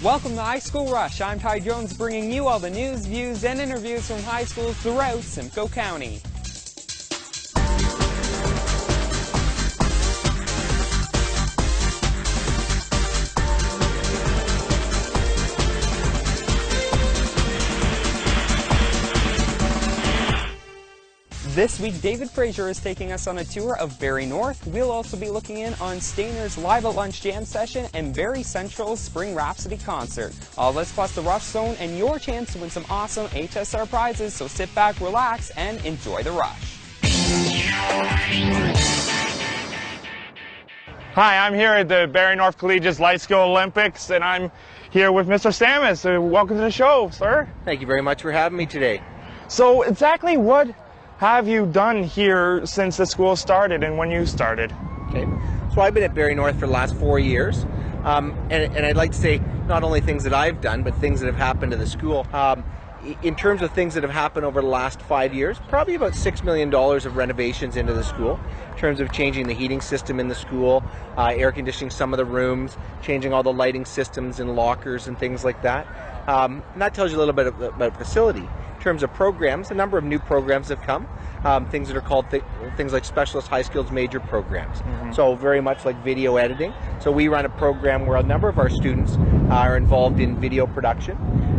Welcome to High School Rush. I'm Ty Jones, bringing you all the news, views, and interviews from high schools throughout Simcoe County. This week, David Fraser is taking us on a tour of Barrie North. We'll also be looking in on Stayner's Live at Lunch Jam session and Barrie Central's Spring Rhapsody concert. All this plus the Rush Zone and your chance to win some awesome HSR prizes, so sit back, relax, and enjoy the rush. Hi, I'm here at the Barrie North Collegiate Light Skill Olympics, and I'm here with Mr. Stamets. Welcome to the show, sir. Thank you very much for having me today. So exactly what have you done here since the school started and when you started? Okay, so I've been at Barrie North for the last 4 years, and I'd like to say not only things that I've done, but things that have happened to the school. In terms of things that have happened over the last 5 years, probably about $6 million of renovations into the school, in terms of changing the heating system in the school, air conditioning some of the rooms, changing all the lighting systems and lockers and things like that. And that tells you a little bit about facility. In terms of programs, a number of new programs have come, things that are called things like specialist high skills major programs. So very much like video editing. So we run a program where a number of our students are involved in video production,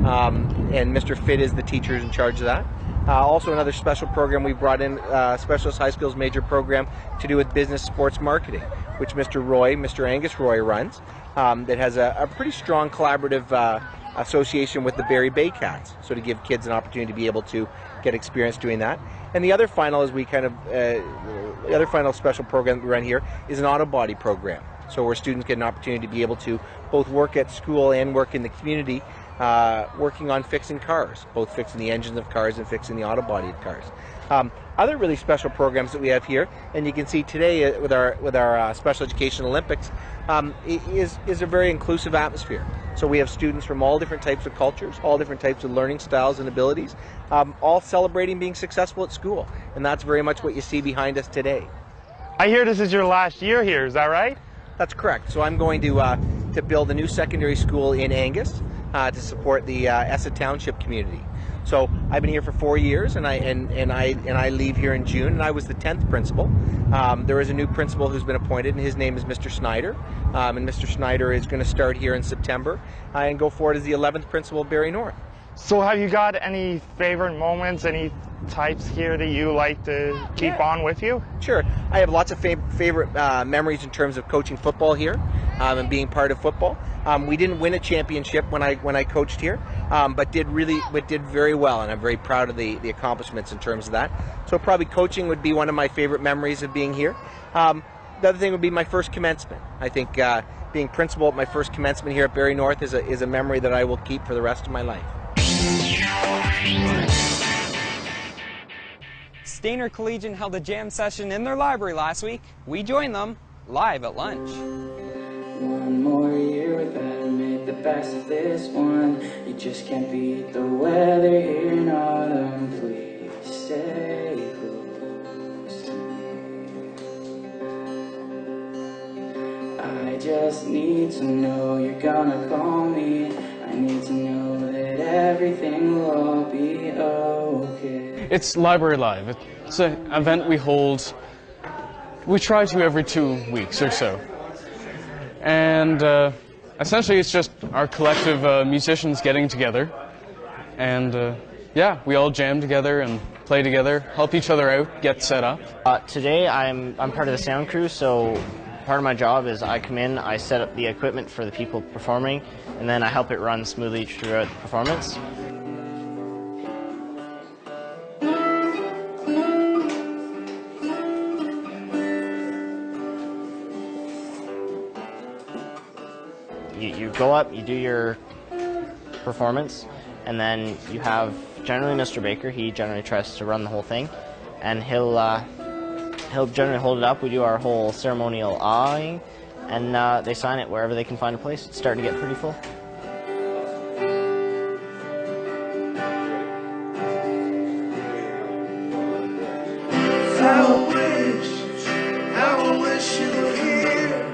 and Mr. Fitt is the teacher in charge of that. Also another special program we brought in, specialist high skills major program to do with business sports marketing, which Mr. Angus Roy runs, that has a pretty strong collaborative association with the Barrie Bay Cats, so to give kids an opportunity to be able to get experience doing that. And the other final is the other final special program that we run here is an auto body program, so where students get an opportunity to be able to both work at school and work in the community, working on fixing cars, both fixing the engines of cars and fixing the auto body of cars. Other really special programs that we have here, and you can see today with our Special Education Olympics, is a very inclusive atmosphere. So we have students from all different types of cultures, all different types of learning styles and abilities, all celebrating being successful at school, and that's very much what you see behind us today. I hear this is your last year here, is that right? That's correct. So I'm going to build a new secondary school in Angus to support the Essa Township community. So I've been here for 4 years, and I leave here in June, and I was the 10th principal. There is a new principal who's been appointed, and his name is Mr. Snyder, and Mr. Snyder is going to start here in September and go forward as the 11th principal of Barrie North. So have you got any favorite moments, any types here that you like to keep on with you? Sure. I have lots of favorite memories in terms of coaching football here and being part of football. We didn't win a championship when I coached here, but did very well, and I'm very proud of the accomplishments in terms of that. So probably coaching would be one of my favorite memories of being here. The other thing would be my first commencement. I think being principal at my first commencement here at Barrie North is a memory that I will keep for the rest of my life. Stayner Collegiate held a jam session in their library last week. We joined them live at lunch. One more year, we better make the best of this one. You just can't beat the weather here in autumn. Please stay close to me. I just need to know you're gonna call me. I need to know that everything will all be okay. It's Library Live. It's an event we hold. We try to every 2 weeks or so. And essentially it's just our collective musicians getting together. And yeah, we all jam together and play together, help each other out, get set up. Today I'm part of the sound crew, so part of my job is I come in, I set up the equipment for the people performing, and then I help it run smoothly throughout the performance. You go up, you do your performance, and then you have generally Mr. Baker. He generally tries to run the whole thing, and he'll generally hold it up. We do our whole ceremonial awing, and they sign it wherever they can find a place. It's starting to get pretty full. I wish you were here.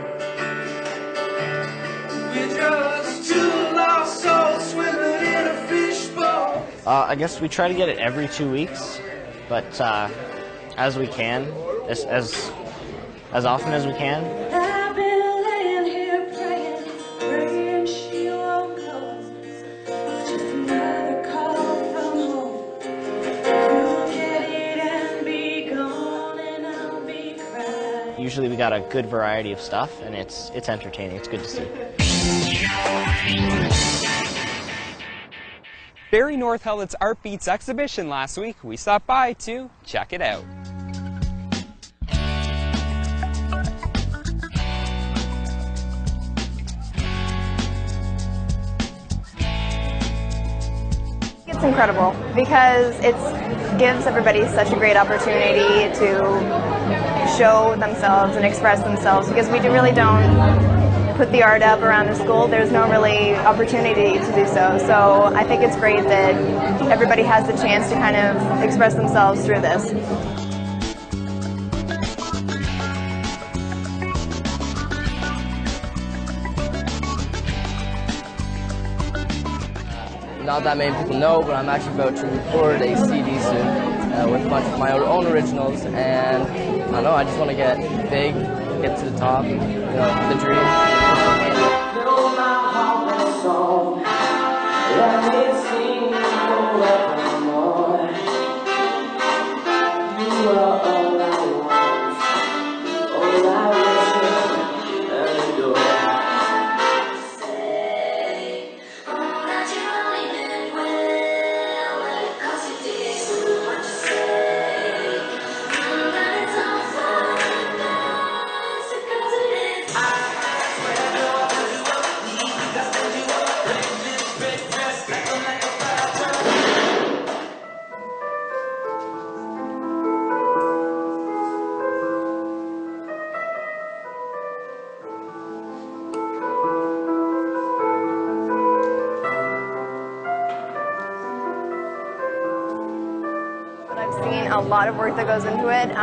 We're just too lost. I guess we try to get it every 2 weeks, but as we can, as often as we can. I've been laying here praying she won't close. Just another call from home. You'll get it and be gone, and I'll be crying. Usually we got a good variety of stuff, and it's entertaining. It's good to see. Barrie North held its Art Beats exhibition last week. We stopped by to check it out. It's incredible because it gives everybody such a great opportunity to show themselves and express themselves, because we really don't put the art up around the school. There's no really opportunity to do so. So I think it's great that everybody has the chance to kind of express themselves through this. Not that many people know, but I'm actually about to record a CD soon with a bunch of my own originals, and I don't know, I just want to get big, get to the top, you know, the dream. A lot of work that goes into it.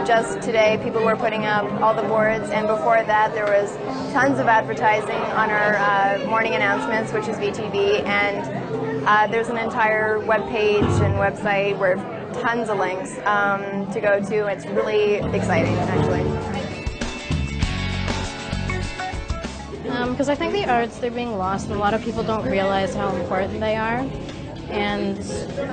Just today, people were putting up all the boards, and before that, there was tons of advertising on our morning announcements, which is VTV, and there's an entire web page and website where tons of links to go to. It's really exciting, actually. Because I think the arts, they're being lost, and a lot of people don't realize how important they are. And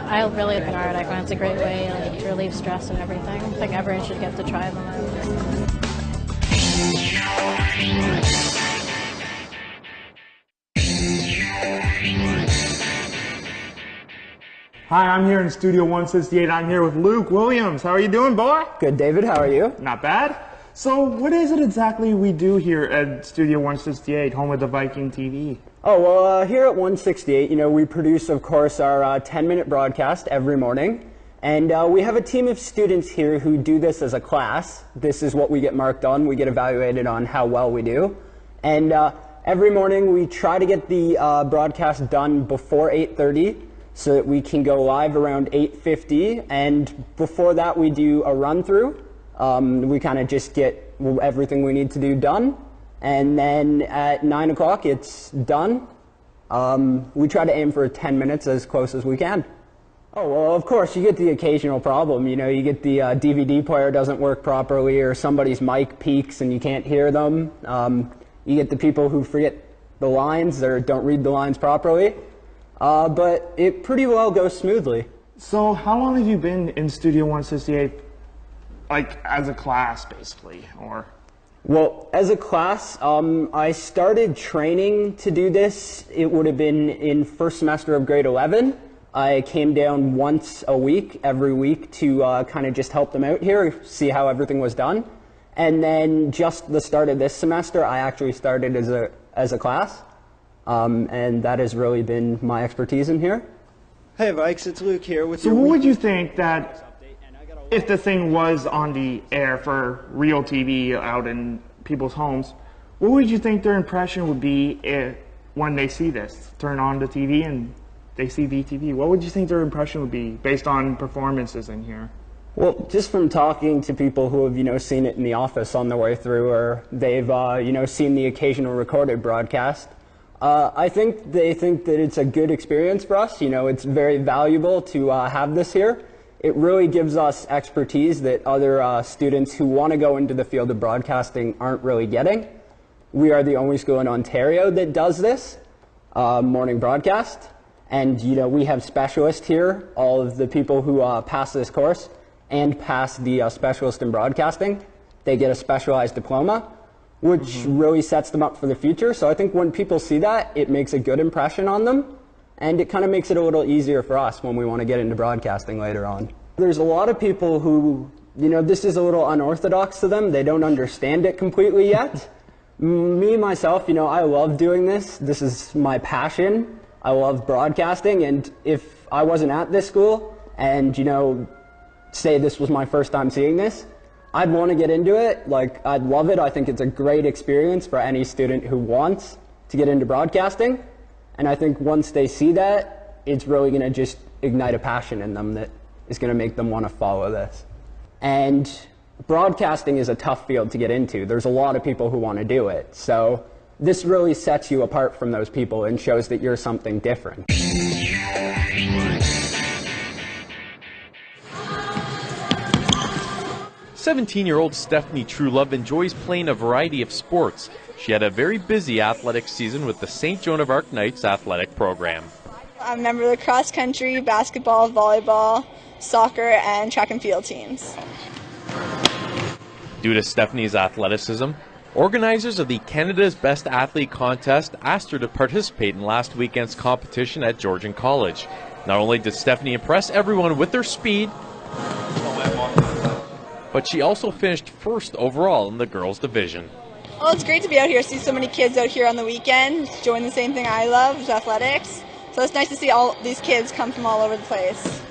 I really like art. I find it's a great way to relieve stress and everything. I think everyone should get to try them at least. Hi, I'm here in Studio 168. I'm here with Luke Williams. How are you doing, boy? Good, David. How are you? Not bad. So what is it exactly we do here at Studio 168, home of the Viking TV? Oh, well, here at 168, we produce, of course, our 10-minute broadcast every morning. And we have a team of students here who do this as a class. This is what we get marked on. We get evaluated on how well we do. And every morning we try to get the broadcast done before 8:30 so that we can go live around 8:50. And before that we do a run-through. We kind of just get everything we need to do done. And then at 9 o'clock, it's done. We try to aim for 10 minutes as close as we can. Oh, well, of course, you get the occasional problem. You get the DVD player doesn't work properly, or somebody's mic peaks and you can't hear them. You get the people who forget the lines or don't read the lines properly. But it pretty well goes smoothly. So how long have you been in Studio 168, like as a class, basically, or? Well, as a class, I started training to do this. It would have been in first semester of grade 11. I came down once a week, every week, to kind of just help them out here, see how everything was done. And then just the start of this semester, I actually started as a class. And that has really been my expertise in here. Hey Vikes, it's Luke here with So your what would you think that if the thing was on the air for real TV out in people's homes, what would you think their impression would be when they see this? Turn on the TV and they see VTV. What would you think their impression would be based on performances in here? Well, just from talking to people who have, seen it in the office on their way through, or they've, seen the occasional recorded broadcast, I think they think that it's a good experience for us. You know, it's very valuable to have this here. It really gives us expertise that other students who want to go into the field of broadcasting aren't really getting. We are the only school in Ontario that does this morning broadcast. And, you know, we have specialists here, all of the people who pass this course and pass the specialist in broadcasting. They get a specialized diploma, which really sets them up for the future. So I think when people see that, it makes a good impression on them, and it kind of makes it a little easier for us when we want to get into broadcasting later on. There's a lot of people who, you know, this is a little unorthodox to them. They don't understand it completely yet. Me, myself, you know, I love doing this. This is my passion. I love broadcasting, and if I wasn't at this school and, you know, say this was my first time seeing this, I'd want to get into it. Like, I'd love it. I think it's a great experience for any student who wants to get into broadcasting. And I think once they see that, it's really going to just ignite a passion in them that is going to make them want to follow this. And broadcasting is a tough field to get into. There's a lot of people who want to do it. So this really sets you apart from those people and shows that you're something different. 17-year-old Stephanie Truelove enjoys playing a variety of sports. She had a very busy athletic season with the St. Joan of Arc Knights athletic program. I'm a member of the cross country, basketball, volleyball, soccer, and track and field teams. Due to Stephanie's athleticism, organizers of the Canada's Best Athlete contest asked her to participate in last weekend's competition at Georgian College. Not only did Stephanie impress everyone with her speed, but she also finished first overall in the girls' division. Well, it's great to be out here, see so many kids out here on the weekend, doing the same thing I love, which is athletics. So it's nice to see all these kids come from all over the place.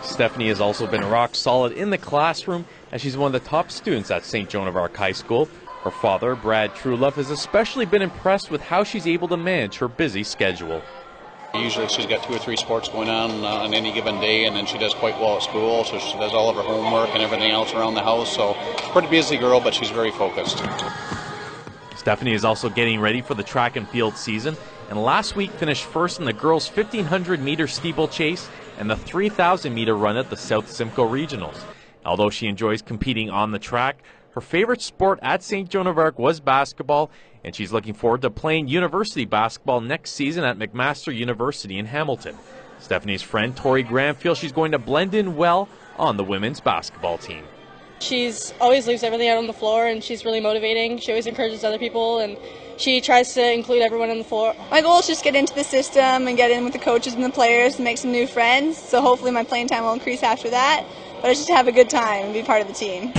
Stephanie has also been rock solid in the classroom, as she's one of the top students at St. Joan of Arc High School. Her father, Brad Truelove, has especially been impressed with how she's able to manage her busy schedule. Usually she's got 2 or 3 sports going on any given day, and then she does quite well at school, so she does all of her homework and everything else around the house. So pretty busy girl, but she's very focused. Stephanie is also getting ready for the track and field season, and last week finished first in the girls' 1,500-meter steeplechase and the 3,000-meter run at the South Simcoe Regionals. Although she enjoys competing on the track, her favorite sport at St. Joan of Arc was basketball, and she's looking forward to playing university basketball next season at McMaster University in Hamilton. Stephanie's friend Tori Graham feels she's going to blend in well on the women's basketball team. She's always leaves everything out on the floor, and she's really motivating. She always encourages other people, and she tries to include everyone on the floor. My goal is just get into the system and get in with the coaches and the players and make some new friends. So hopefully my playing time will increase after that. But I just have a good time and be part of the team.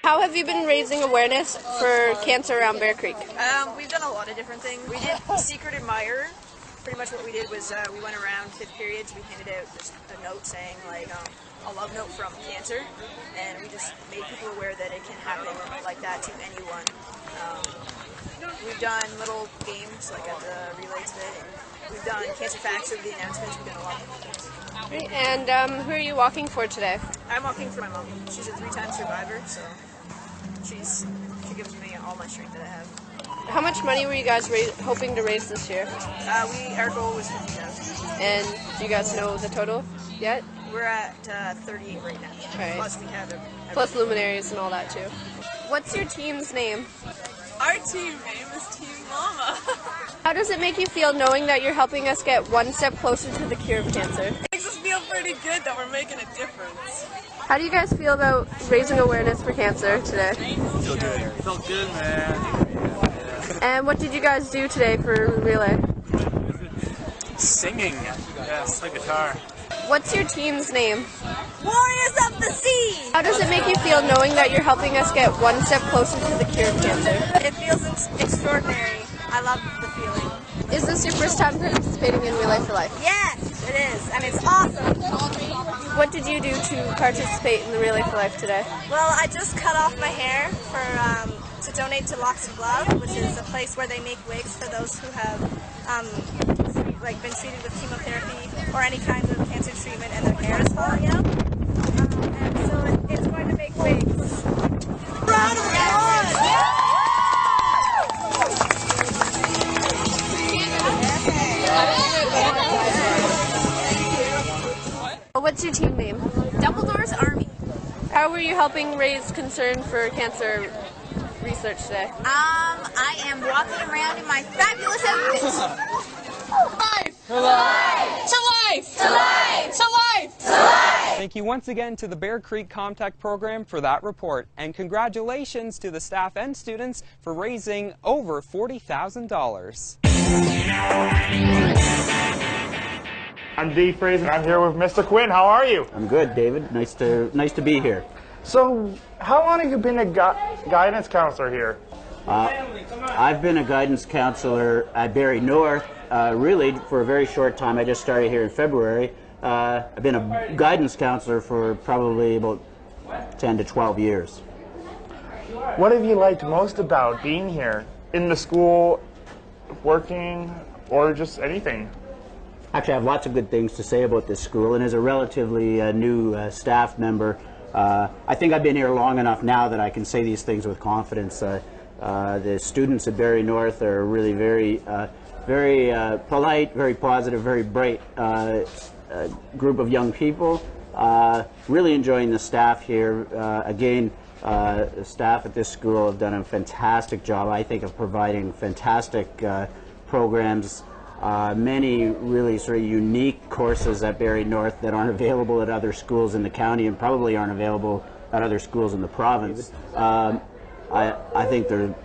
How have you been raising awareness for cancer around Bear Creek? We've done a lot of different things. We did Secret Admirer. Pretty much what we did was we went around 5th periods. We handed out just a note saying like a love note from cancer, and we just made people aware that it can happen like that to anyone. We've done little games like at the relay today. We've done cancer facts over the announcements. We've done a lot of things. Great. And who are you walking for today? I'm walking for my mom. She's a 3-time survivor, so she gives me all my strength that I have. How much money were you guys hoping to raise this year? Our goal was $50,000. And do you guys know the total yet? We're at 38 right now. Right. Plus we have Plus luminaries and all that too. What's your team's name? Our team name is Team Mama. How does it make you feel knowing that you're helping us get one step closer to the cure of cancer? It makes us feel pretty good that we're making a difference. How do you guys feel about raising awareness for cancer today? Feel good. Felt good, man. And what did you guys do today for relay? Singing. Yes, the guitar. What's your team's name? Warriors of the Sea! How does it make you feel knowing that you're helping us get one step closer to the cure of cancer? It feels extraordinary. I love the feeling. Is this your first time participating in Relay for Life? Yes, it is, and it's awesome. What did you do to participate in the Relay for Life today? Well, I just cut off my hair to donate to Locks of Love, which is a place where they make wigs for those who have been treated with chemotherapy or any kind of cancer treatment and their hair is falling out. And so weeks. Round of applause! What's your team name? Dumbledore's Army. How were you helping raise concern for cancer research today? I am walking around in my fabulous outfit. Life! To life! To life! To life! To life! To life! Thank you once again to the Bear Creek Comtech program for that report, and congratulations to the staff and students for raising over $40,000. I'm Dave Fraser. I'm here with Mr. Quinn. How are you? I'm good, David. Nice to be here. So, how long have you been a guidance counselor here? I've been a guidance counselor at Barrie North, really for a very short time. I just started here in February. I've been a guidance counselor for probably about 10 to 12 years. What have you liked most about being here? In the school, working, or just anything? Actually, I have lots of good things to say about this school, and as a relatively new staff member, I think I've been here long enough now that I can say these things with confidence. The students at Barrie North are really very polite, very positive, very bright group of young people. Really enjoying the staff here. Again, the staff at this school have done a fantastic job, I think, of providing fantastic programs. Many really sort of unique courses at Barrie North that aren't available at other schools in the county and probably aren't available at other schools in the province. I think there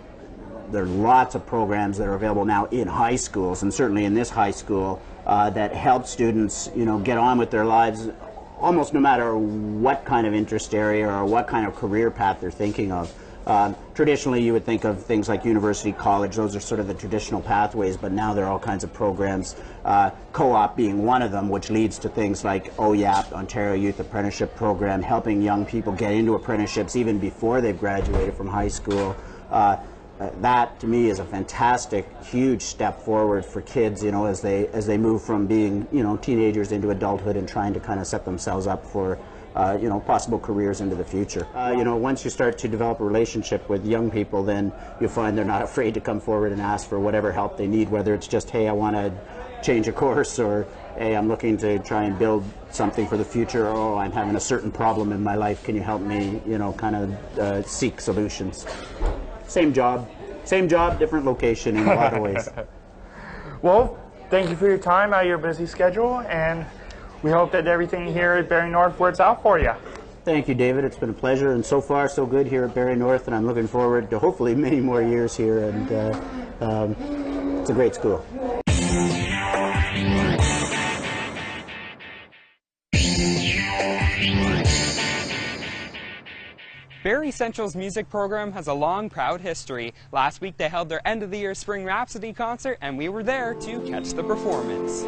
are lots of programs that are available now in high schools, and certainly in this high school, that help students, get on with their lives almost no matter what kind of interest area or what kind of career path they're thinking of. Traditionally, you would think of things like university, college. Those are sort of the traditional pathways, but now there are all kinds of programs, co-op being one of them, which leads to things like OYAP, Ontario Youth Apprenticeship Program, helping young people get into apprenticeships even before they've graduated from high school. That, to me, is a fantastic, huge step forward for kids, as they move from being, teenagers into adulthood and trying to kind of set themselves up for possible careers into the future. Once you start to develop a relationship with young people, then you find they're not afraid to come forward and ask for whatever help they need, whether it's just, hey, I want to change a course, or hey, I'm looking to try and build something for the future, or oh, I'm having a certain problem in my life, can you help me, kind of seek solutions. Same job, different location in a lot of ways. Well, thank you for your time out of your busy schedule, and we hope that everything here at Barrie North works out for you. Thank you, David. It's been a pleasure, and so far so good here at Barrie North, and I'm looking forward to hopefully many more years here, and it's a great school. Barrie Central's music program has a long, proud history. Last week they held their end-of-the-year Spring Rhapsody concert, and we were there to catch the performance.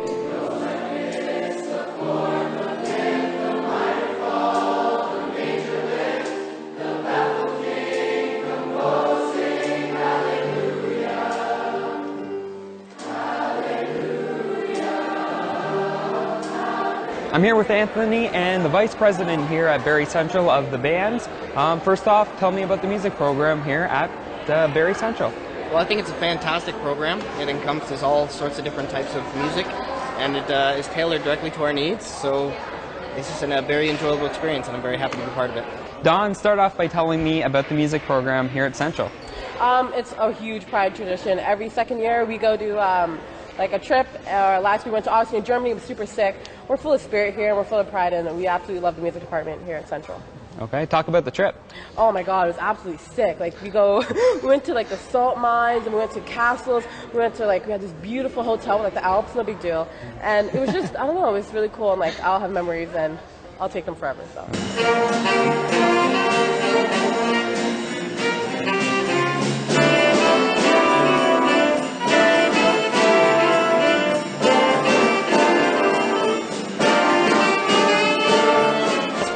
I'm here with Anthony and the Vice President here at Barrie Central of the bands. First off, tell me about the music program here at Barrie Central. Well, I think it's a fantastic program. It encompasses all sorts of different types of music, and it is tailored directly to our needs, so it's just a very enjoyable experience, and I'm very happy to be part of it. Don, start off by telling me about the music program here at Central. It's a huge pride tradition. Every second year we go to like a trip. Last we went to Austria and Germany. It was super sick. We're full of spirit here, and we're full of pride, and we absolutely love the music department here at Central. Okay, talk about the trip. Oh my God, it was absolutely sick. Like we went to like the salt mines, and we went to castles. We had this beautiful hotel with like the Alps, no big deal. And it was just, I don't know, it was really cool, and like I'll have memories, and I'll take them forever. So.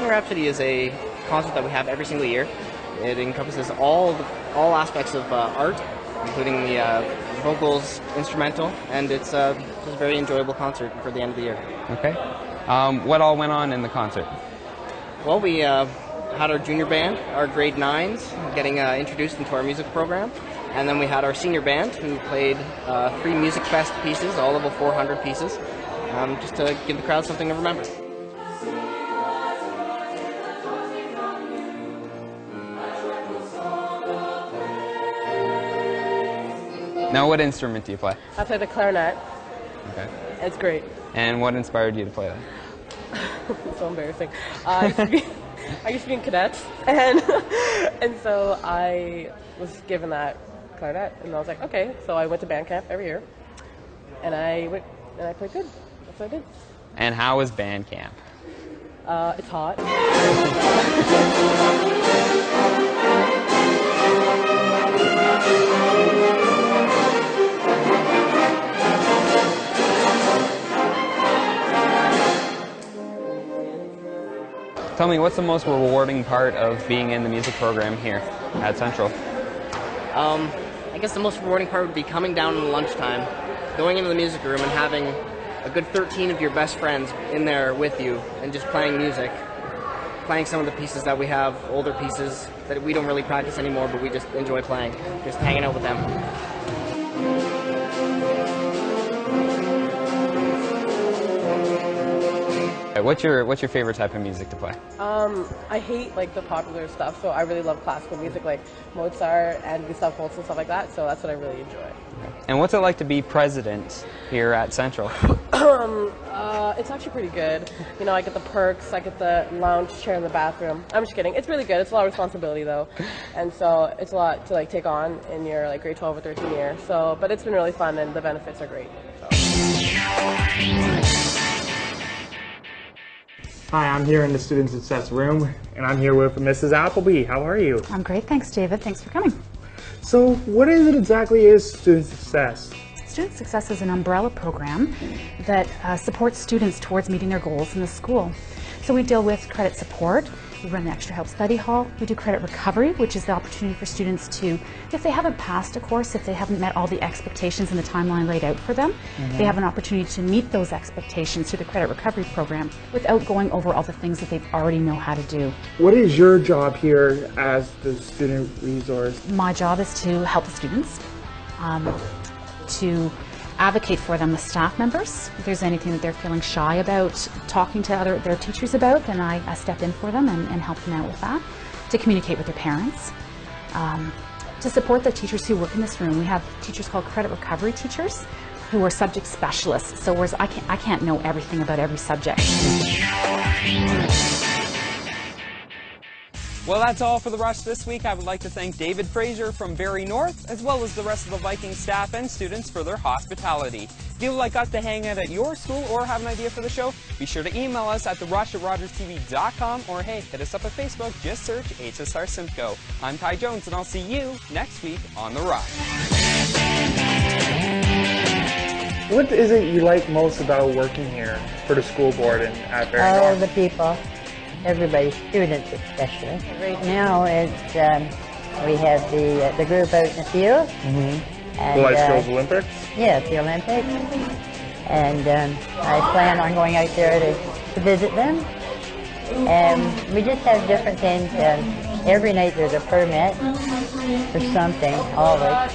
Rhapsody is a concert that we have every single year. It encompasses all aspects of art, including the vocals, instrumental, and it's just a very enjoyable concert for the end of the year. Okay. What all went on in the concert? Well, we had our junior band, our grade 9s, getting introduced into our music program. And then we had our senior band, who played 3 Music Fest pieces, all level 400 pieces, just to give the crowd something to remember. Now, what instrument do you play? I play the clarinet. Okay. It's great. And what inspired you to play that? It's so embarrassing. I used to be in cadets, and so I was given that clarinet, and I was like, okay. So I went to band camp every year, and I played good. That's what I did. And how was band camp? It's hot. Tell me, what's the most rewarding part of being in the music program here at Central? I guess the most rewarding part would be coming down in lunchtime, going into the music room and having a good 13 of your best friends in there with you and just playing music. Playing some of the pieces that we have, older pieces that we don't really practice anymore, but we just enjoy playing, just hanging out with them. What's your favorite type of music to play? I hate like the popular stuff, so I really love classical music like Mozart and Gustav Holst and stuff like that, so that's what I really enjoy. And what's it like to be president here at Central? It's actually pretty good. You know, I get the perks, I get the lounge chair in the bathroom. I'm just kidding. It's really good. It's a lot of responsibility though, and so it's a lot to like take on in your like grade 12 or 13 year. So, but it's been really fun and the benefits are great. So. Hi, I'm here in the Student Success Room, and I'm here with Mrs. Appleby. How are you? I'm great, thanks, David. Thanks for coming. So, what is it exactly is Student Success? Student Success is an umbrella program that supports students towards meeting their goals in the school. So we deal with credit support, we run the Extra Help Study Hall, we do credit recovery, which is the opportunity for students to, if they haven't passed a course, if they haven't met all the expectations and the timeline laid out for them, they have an opportunity to meet those expectations through the credit recovery program without going over all the things that they already know how to do. What is your job here as the student resource? My job is to help the students, to advocate for them with staff members. If there's anything that they're feeling shy about talking to their teachers about, then I step in for them and help them out with that. To communicate with their parents. To support the teachers who work in this room. We have teachers called credit recovery teachers who are subject specialists. So whereas I can't know everything about every subject. Well, that's all for The Rush this week. I would like to thank David Fraser from Barrie North, as well as the rest of the Viking staff and students for their hospitality. If you would like us to hang out at your school or have an idea for the show, be sure to email us at therush@rogerstv.com, or hey, hit us up at Facebook. Just search HSR Simcoe. I'm Ty Jones, and I'll see you next week on The Rush. What is it you like most about working here for the school board and at Barrie North? The people. Everybody, students especially. Right now, it's we have the group out in the field. The Life Skills Olympics? Yeah, the Olympics. And I plan on going out there to visit them. And we just have different things. Every night there's a permit for something, always.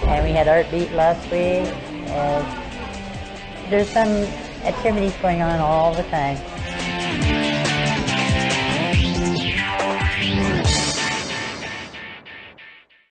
And we had Art Beat last week. And there's some activities going on all the time.